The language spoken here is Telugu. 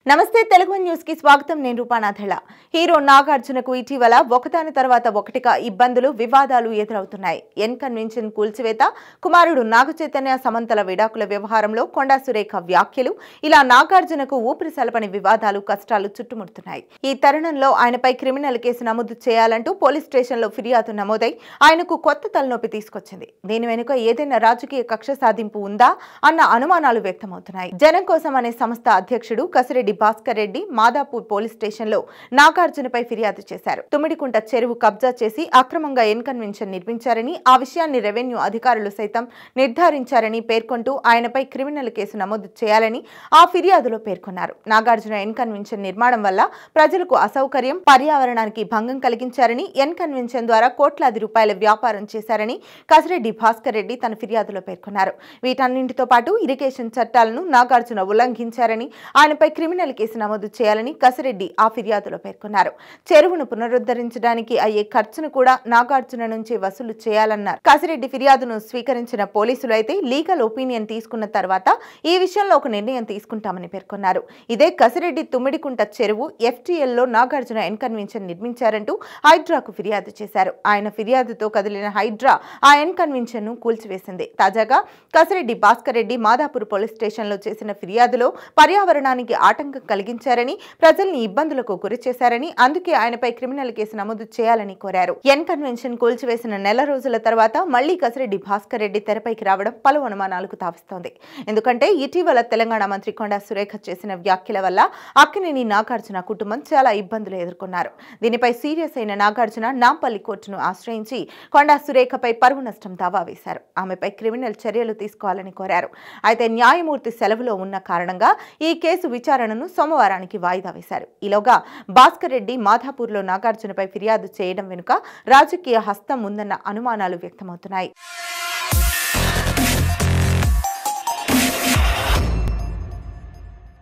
నమస్తే తెలుగు న్యూస్ కి స్వాగతం। నేను రూపానాథెళ। హీరో నాగార్జునకు ఇటీవల ఒకదాని తర్వాత ఒకటిగా ఇబ్బందులు వివాదాలు ఎదురవుతున్నాయి। ఎన్ కన్వెన్షన్ కూల్చివేత, కుమారుడు నాగచైతన్య సమంతల విడాకుల వ్యవహారంలో కొండా సురేఖ వ్యాఖ్యలు, ఇలా నాగార్జునకు ఊపిరి సలపని వివాదాలు కష్టాలు చుట్టుముడుతున్నాయి। ఈ తరుణంలో ఆయనపై క్రిమినల్ కేసు నమోదు చేయాలంటూ పోలీస్ స్టేషన్లో ఫిర్యాదు నమోదై ఆయనకు కొత్త తలనొప్పి తీసుకొచ్చింది। దీని వెనుక ఏదైనా రాజకీయ కక్ష సాధింపు ఉందా అన్న అనుమానాలు వ్యక్తమవుతున్నాయి। జనం కోసం అనే సంస్థ అధ్యక్షుడు కసిరెడ్డి భాస్కర్ రెడ్డి మాదాపూర్ పోలీస్ స్టేషన్లో నాగార్జునపై ఫిర్యాదు చేశారు। తుమ్మిడికుంట చెరువు కబ్జా చేసి అక్రమంగా ఎన్ కన్వెన్షన్ నిర్మించారని, ఆ విషయాన్ని రెవెన్యూ అధికారులు సైతం నిర్ధారించారని పేర్కొంటూ ఆయనపై క్రిమినల్ కేసు నమోదు చేయాలని ఆ ఫిర్యాదులో పేర్కొన్నారు। నాగార్జున ఎన్ కన్వెన్షన్ నిర్మాణం వల్ల ప్రజలకు అసౌకర్యం, పర్యావరణానికి భంగం కలిగించారని, ఎన్ కన్వెన్షన్ ద్వారా కోట్లాది రూపాయల వ్యాపారం చేశారని కసిరెడ్డి భాస్కర్ రెడ్డి తన ఫిర్యాదులో పేర్కొన్నారు। వీటన్నింటితో పాటు ఇరిగేషన్ చట్టాలను నాగార్జున ఉల్లంఘించారని, ఆయనపై క్రిమినల్ కేసు నమోదు చేయాలని కసిరెడ్డి ఆ ఫిర్యాదులో పేర్కొన్నారు। చెరువును పునరుద్ధరించడానికి అయ్యే ఖర్చును కూడా నాగార్జున నుంచి వసూలు చేయాలన్నారు। కసిరెడ్డి ఫిర్యాదును స్వీకరించిన పోలీసులు అయితే లీగల్ ఒపీనియన్ తీసుకున్న తర్వాత ఈ విషయంలో ఒక నిర్ణయం తీసుకుంటామని పేర్కొన్నారు। ఇదే కసిరెడ్డి తుమ్మిడికుంట చెరువు FTL లో నాగార్జున ఎన్ కన్వెన్షన్ నిర్మించారంటూ హైడ్రాకు ఫిర్యాదు చేశారు। ఆయన ఫిర్యాదుతో కదిలిన హైడ్రా ఆ ఎన్ కన్వెన్షన్ ను కూల్చివేసింది। తాజాగా కసిరెడ్డి భాస్కర్ రెడ్డి మాదాపూర్ పోలీస్ స్టేషన్లో చేసిన ఫిర్యాదులో పర్యావరణానికి ఆటంకం కలిగించారని, ప్రజల్ని ఇబ్బందులకు గురి చేశారని, అందుకే ఆయనపై క్రిమినల్ కేసు నమోదు చేయాలని కోరారు। ఎన్ కన్వెన్షన్ కూల్చివేసిన నెల రోజుల తర్వాత మళ్లీ కసిరెడ్డి భాస్కర్ రెడ్డి తెరపైకి రావడం పలు అనుమానాలకు తావిస్తోంది। ఎందుకంటే ఇటీవల తెలంగాణ మంత్రి కొండా సురేఖ చేసిన వ్యాఖ్యల వల్ల అక్కినేని నాగార్జున కుటుంబం చాలా ఇబ్బందులు ఎదుర్కొన్నారు। దీనిపై సీరియస్ అయిన నాగార్జున నాంపల్లి కోర్టును ఆశ్రయించి కొండా సురేఖపై పరువు నష్టం దావా వేశారు। ఆమెపై క్రిమినల్ చర్యలు తీసుకోవాలని కోరారు। అయితే న్యాయమూర్తి సెలవులో ఉన్న కారణంగా ఈ కేసు విచారణను సోమవారానికి వాయిదా వేశారు। ఈలోగా భాస్కర్ రెడ్డి మాధాపూర్లో నాగార్జునపై ఫిర్యాదు చేయడం వెనుక రాజకీయ హస్తం ఉందన్న అనుమానాలు వ్యక్తమవుతున్నాయి।